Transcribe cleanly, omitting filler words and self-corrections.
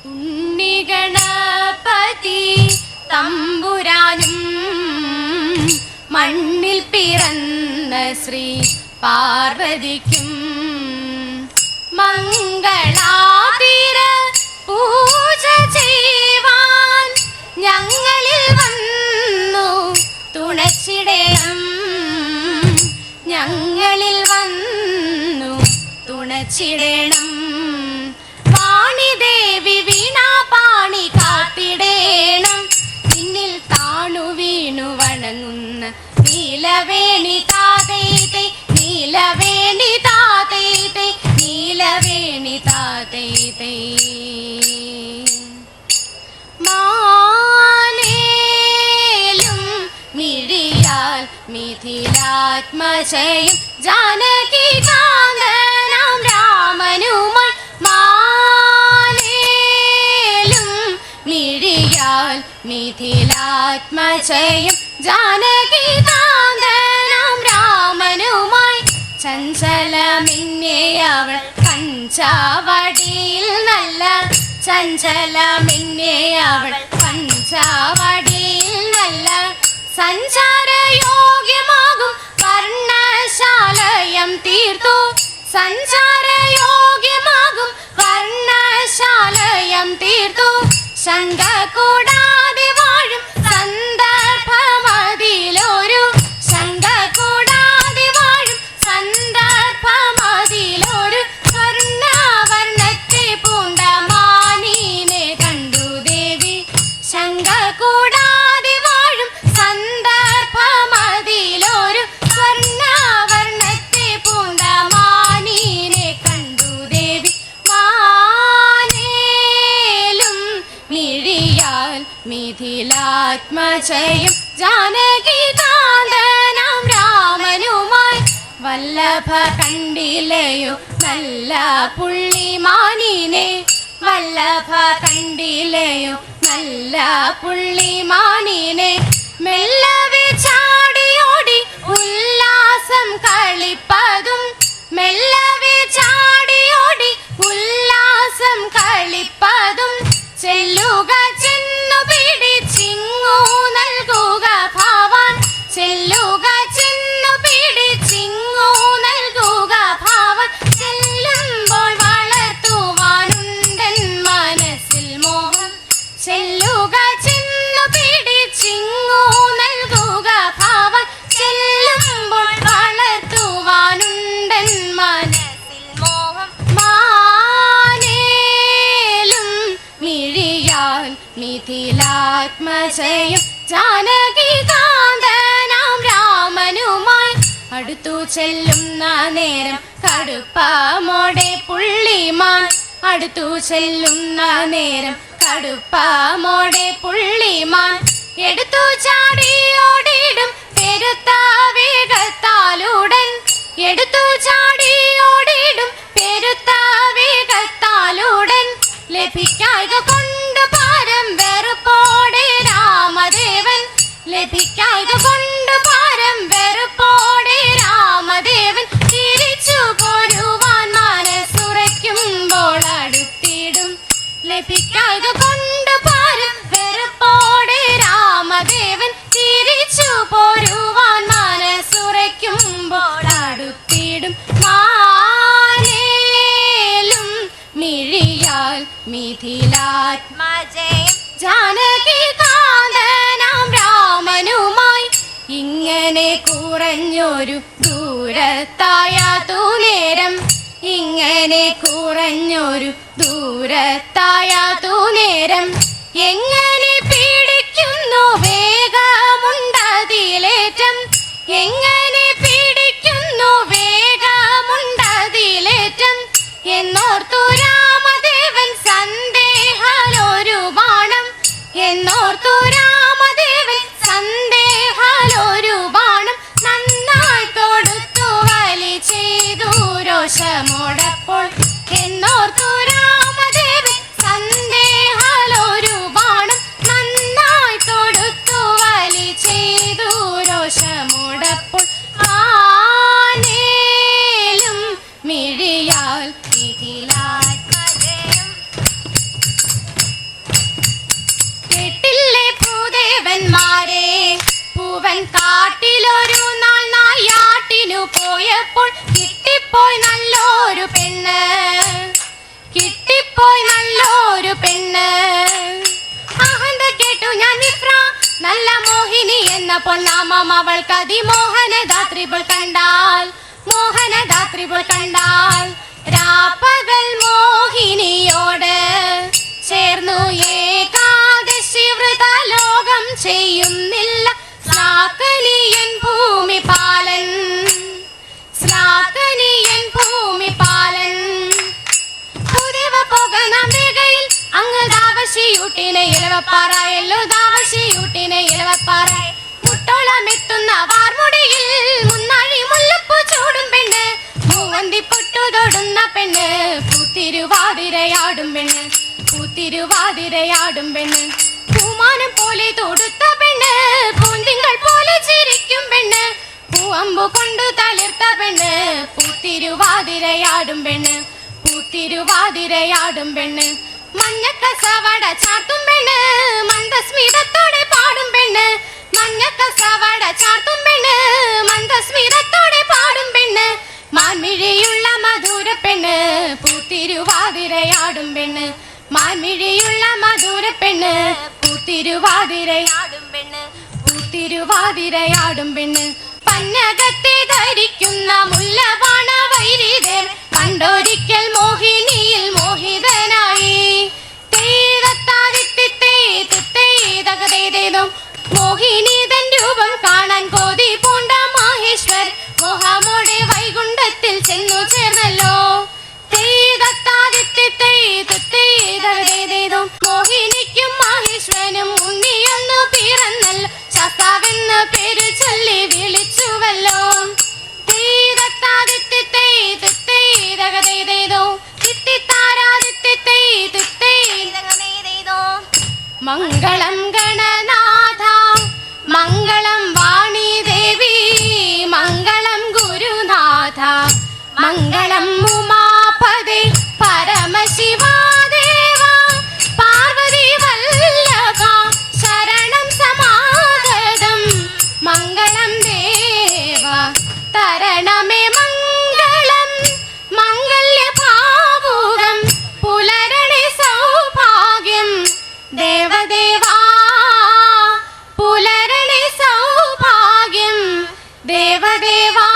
ഉണ്ണിഗണപതി തമ്പുരാനും മണ്ണിൽ പിറന്ന ശ്രീ പാർവതിക്കും മംഗളാതിര പൂജ ചെയ്യുവാൻ ഞങ്ങളിൽ വന്നു തുണച്ചിടണം, ഞങ്ങളിൽ വന്നു തുണച്ചിടണം. വാണിദേവി വീണാപാണി കാത്തിടേണം, നിന്നിൽ താണു വീണു വണങ്ങുന്ന നീലവേണി താതൈതൈ, നീലവേണി താതൈതൈ, നീലവേണി താതൈതൈ. മാനേലും മിഴിയാൽ മിഥിലാത്മജയും ജാനകി കാന്തനാം രാമനുമായി, മാനേലും മിഴിയാൽ മിഥിലാത്മജയും ജാനകി കാന്തനാം രാമനുമായി. ചഞ്ചലമിന്നെ അവൾ പഞ്ചാവടിയിൽ നല്ല, ചഞ്ചലമിന്നെ അവൾ പഞ്ചാവടിയിൽ നല്ല സഞ്ചാരയോഗ്യമാകും വർണ്ണശാലയം തീർത്തു, സഞ്ചാരയോഗ്യമാകും വർണ്ണശാലയം തീർത്തു. ശങ്ക കൂടാതെ വാഴും സന്ദർഭമതിലൊരു, ശങ്ക കൂടാതെ വാഴും സന്ദർഭമതിലൊരു സ്വർണ്ണവർണ്ണത്തെ പൂണ്ട മാനിനെ കണ്ടു ദേവി. ശങ്ക കൂടാതെ വാഴും സന്ദർഭമതിലൊരു സ്വർണ്ണവർണ്ണത്തെ പൂണ്ട മാനിനെ കണ്ടു ദേവി. മാനേലും മിഴിയാൽ മിഥിലാത്മജയും ജാനകി കാന്തനാം രാമനുമായി. വല്ലഭ കണ്ടില്ലയോ നല്ല പുള്ളിമാനിനെ, വല്ലഭ കണ്ടില്ലയോ നല്ല പുള്ളിമാനിനെ. മെല്ലവേ ചാടിയോടി ഉല്ലാസം കളിപ്പതും, മെല്ലവേ ചാടിയോടി ഉല്ലാസം കളിപ്പതും. ചെല്ലുക ചെന്നു പിടിച്ചിങ്ങു നൽകുക ഭാവാൻ, ചെല്ലുക ചെന്നു പിടിച്ചിങ്ങു നൽകുക ഭാവാൻ. ചെല്ലുമ്പോൾ വളർത്തുവാനുണ്ടൻ മനസ്സിൽ മോഹം, ചെല്ലുക ചെന്നു പിടിച്ചിങ്ങു നൽകുക ഭാവാൻ. ചെല്ലുമ്പോൾ വളർത്തുവാനുണ്ടൻ മനസ്സിൽ മോഹം. മാനേലും മിഴിയാൽ മിഥിലാത്മജയും ജാനകി കാന്തനാം രാമനുമായി. അടുത്തു ചെല്ലുന്ന നേരം കടുപ്പമോടെ പുള്ളിമാൻ, അടുത്തു ചെല്ലുന്ന നേരം കടുപ്പമോടെ പുള്ളിമാൻ. എടുത്തു ചാടിയോടിടും പെരുത്ത വേഗത്താലുടൻ, എടുത്തു ചാടിയോടിടും പെരുത്ത വേഗത്താലുടൻ. ലഭിക്കായ്ക കൊണ്ട് പാരം വെറുപ്പോടെ രാമദേവൻ, ലഭിക്കായ്ക കൊണ്ട് പാരം വെറുപ്പോടെ രാമദേവൻ. തിരിച്ചു പോരുവാൻ മനസ്സുറയ്ക്കുമ്പോൾ അടുത്തിടും, ലഭിക്കായ്ക കൊണ്ട് പാരം വെറുപ്പോടെ രാമദേവൻ. തിരിച്ചു പോരുവാൻ മനസ്സുറയ്ക്കുമ്പോൾ അടുത്തിടും. മാനേലും മിഴിയാൽ മിഥിലാത്മജയും ജാനകി കാന്തനാം രാമനുമായി. ഇങ്ങനെ കുറഞ്ഞൊരു ദൂരത്തായാതു നേരം, ഇങ്ങനെ കുറഞ്ഞൊരു ദൂരത്തായാതു നേരം. എങ്ങനെ പിടിക്കുന്നു വേഗമുണ്ടതിലേറ്റം, എങ്ങനെ പിടിക്കുന്നു വേഗമുണ്ടതിലേറ്റം. എന്നോർത്തു രാമദേവൻ സന്ദേഹാലൊരു ബാണം, എന്നോർത്തു രാമദേവൻ സന്ദേഹാലൊരു ബാണം. നന്നായി തൊടുത്തു വലി ചെയ്തു രോഷമോടപ്പോൾ, എന്നോർത്തു രാമദേവൻ സന്ദേഹാലൊരു ബാണം. നന്നായി തൊടുത്തു വലി ചെയ്തു രോഷമോടപ്പോൾ. ആനേലും മിഴിയാൽ മിഥിലാത്മജയും ദേവന്മാരെ. പൂവൻ കാട്ടിലൊരു നാൾ നായാട്ടിനു പോയപ്പോൾ കിട്ടിപ്പോയി നല്ലൊരു പെണ്ണ്, കിട്ടിപ്പോയി നല്ലൊരു പെണ്ണ്. അഹന്ത കേട്ടു ഞാൻ വിപ്ര നല്ല മോഹിനി എന്ന പൊന്നാമം അവൾക്ക് അതിമോഹനദാത്രികൾ കണ്ടാൽ, മോഹനദാത്രികൾ കണ്ടാൽ രാപ്പകൽ മോഹിനിയോട് ചേർന്നു ഏകാദശി വ്രതലോകം ചെയ്യുന്നില്ല ശ്ലാഘനീയൻ ഭൂമിപാലൻ, ശ്ലാഘനീയൻ ഭൂമിപാലൻ. പുതിവ പോകാം വേഗയിൽ അങ്ങ് ദാവശിയൂട്ടിനെ ഇലവപ്പാറ, എല്ലോ ദാവശിയൂട്ടിനെ ഇലവപ്പാറ. മുട്ടോളം എത്തുന്ന വാർമുടിയിൽ മുന്നാഴി മുല്ലപ്പൂ ചൂടും പെണ്ണ്, മൂവന്തി പൊട്ടു തൊടുന്ന പെണ്ണ്, പൂത്തിരുവാതിരയാടും പെണ്ണ്, പൂത്തിരുവാതിരയാടും പെണ്ണ്. പൂമാനം പോലെ തൊടുത്ത പെണ്ണ്, പൂന്തിങ്കൾ പോലെ ചിരിക്കും പെണ്ണ്, പൂവമ്പു കൊണ്ടു തളിർത്ത പെണ്ണ്, പൂത്തിരുവാതിരയാടും പെണ്ണ്, പൂത്തിരുവാതിരയാടും പെണ്ണ്. മഞ്ഞക്കസവട ചാർത്തും പെണ്ണ്, മന്ദസ്മിതത്തോടെ പാടും പെണ്ണ്, മഞ്ഞക്കസവട ചാർത്തും പെണ്ണ്, മന്ദസ്മിതത്തോടെ പാടും പെണ്ണ്. മാൻമിഴിയുള്ള മധുര പെണ്ണ്, പൂത്തിരുവാതിരയാടും പെണ്ണ്, മാൻമിഴിയുള്ള മധുര പെണ്ണ്, പൂത്തിരുവാതിരയാടും പെണ്ണ്, പൂത്തിരുവാതിരയാടും പെണ്ണ്. പന്നകത്തെ ധരിക്കുന്ന മുല്ലബാണ വൈരിദേവൻ കണ്ടൊരിക്കൽ മോഹിനിയിൽ മോഹിതനായി. മോഹിനിതൻ രൂപം കാണാൻ കൊതി പൂണ്ട മഹേശ്വർ മോഹമോടെ വൈകുണ്ഠത്തിൽ ചെന്നു ചേർന്നല്ലോ. മോഹിനിക്കും മഹേശ്വരനും ഉണ്ണിയൊന്നു പിറന്നല്ലോ, ശാസ്താവെന്ന് പേര് ചൊല്ലി വിളിച്ചുവല്ലോ. മംഗളം ഗണനാഥ മംഗളം വാണി ദേവി, മംഗളം ഗുരുനാഥ മംഗളം ഉമാപദേ പരമശിവാദേവ, പാർവതി വല്ലഭ ശരണം സമാഗതം. മംഗളം ദേവ തരണമേ മംഗളം, മംഗല്യഭാവുകം പുലരണേ സൗഭാഗ്യം. ദേവദേവാ പുലരണേ സൗഭാഗ്യം, ദേവദേവാ.